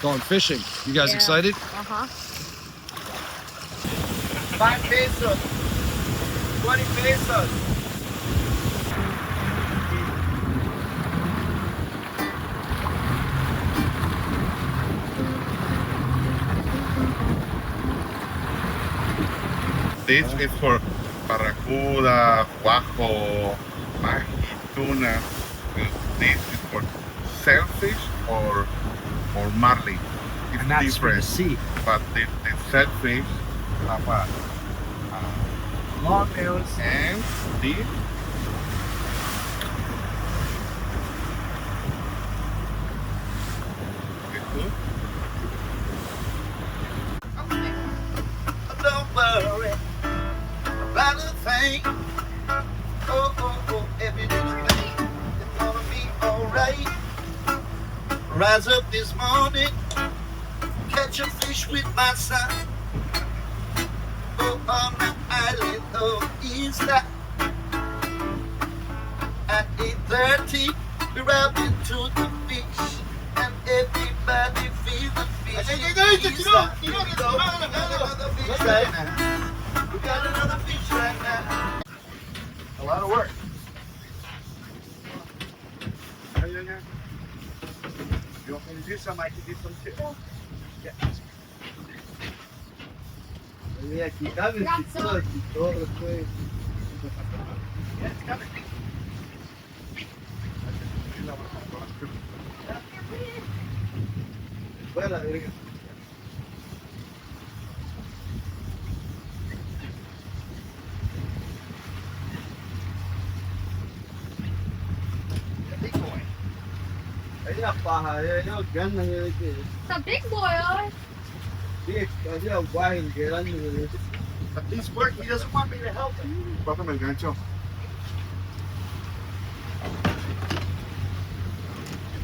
going fishing. You guys excited? Uh-huh. 5 pesos. 20 pesos. This is for Barracuda, Guajo, Mahi, Tuna. This is for sailfish or marlin. It's And that's for the different. sea. But the sailfish have a Long nails. and this is good. Don't worry about a thing. Oh, oh, oh, every little thing is gonna be alright. Rise up this morning, catch a fish with my son. Oh, on the island of Isla. At 8:30, we're out into the beach, and everybody feels the fish. Isla. Here we go. We got another fish right now. We got another fish right now. A lot of work. You want me to do some? I can do some too. Yeah. Yeah, it's coming. Fuera, verga. Big boy. Ahí la paja, yo ganas de que. It's a big boy, oh. Sí, había un guay grande. But he's working. He doesn't want me to help him. Pásame el gancho.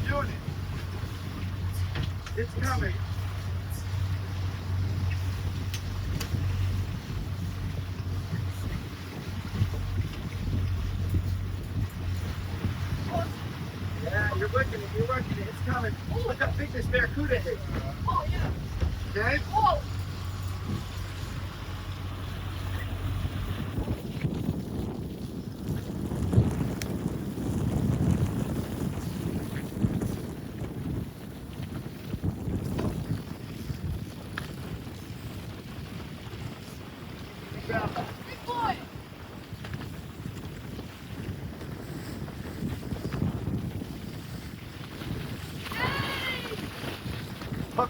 You're doing it. It's coming. Yeah, you're working it. You're working it. It's coming. Look how big this barracuda is. Oh, yeah. Okay? Oh. Big boy. Look.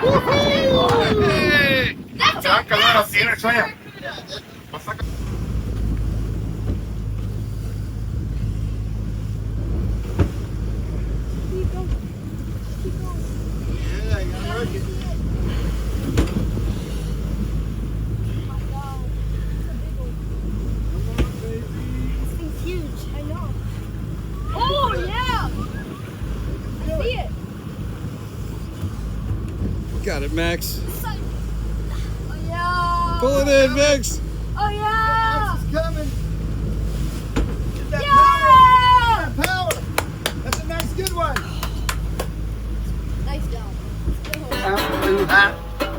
¡Hey! That's Ya, a calor, tiene sueño. Yeah, you're working. Oh my God. It's a big one. This thing's huge. I know. Oh, yeah. I see it. Got it, Max. Oh, yeah. Pull it in, Max. Oh, yeah. It's coming. Get that Yeah. power. Get that power. That's a nice good one. Nice job.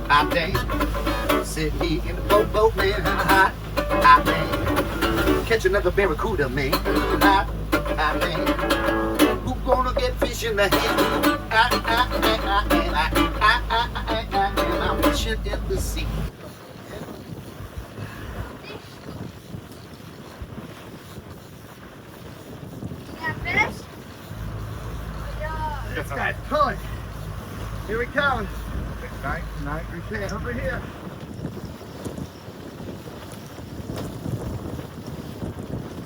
Hot day. Sitting in the boat, man. Hot day. Catch another barracuda, man. Hot day. Who gonna get fish in the hand? I'm fishing in the sea. Yeah, fish? Yeah. This guy's pulling. Here we come. Nice. Over here.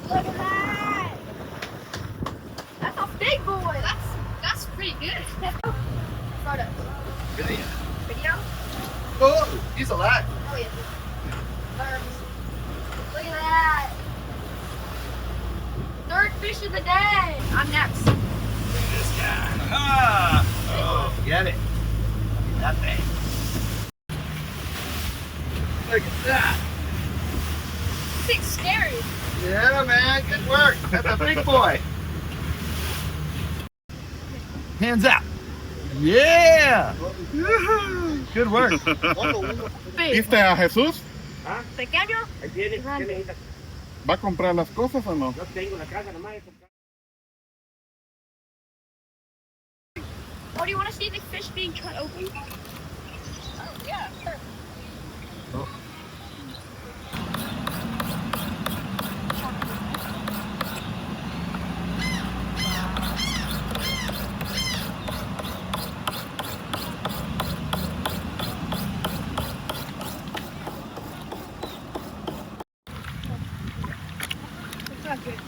Look at that. That's a big boy. That's pretty good. Photo. Video. Video? Oh, he's alive. Oh, yeah. Look at that. Third fish of the day. I'm next. This guy. Ah. Oh, get it. That thing. Look at that. This thing's scary. Yeah, man. Good work. That's a big boy. Hands out. Yeah. Good work. ¿Viste a Jesús? Pequeño. Grande. ¿Va a comprar las cosas o no? Oh, do you want to see the fish being cut open? Oh, yeah, sure. It's not good.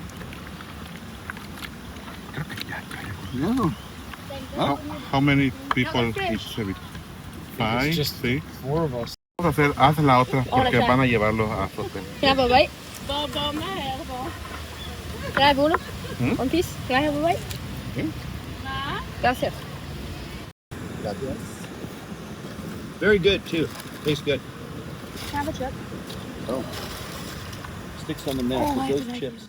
No. How many people eat ceviche? Five, just 6. 4 of us. Vamos a hacer, haz la otra porque van a llevarlos a su hotel. Can I have a bite? Can I have one? Hmm? One piece? Can I have a bite? Gracias. Very good too. Tastes good. Can I have a chip? Sticks on the neck with those chips.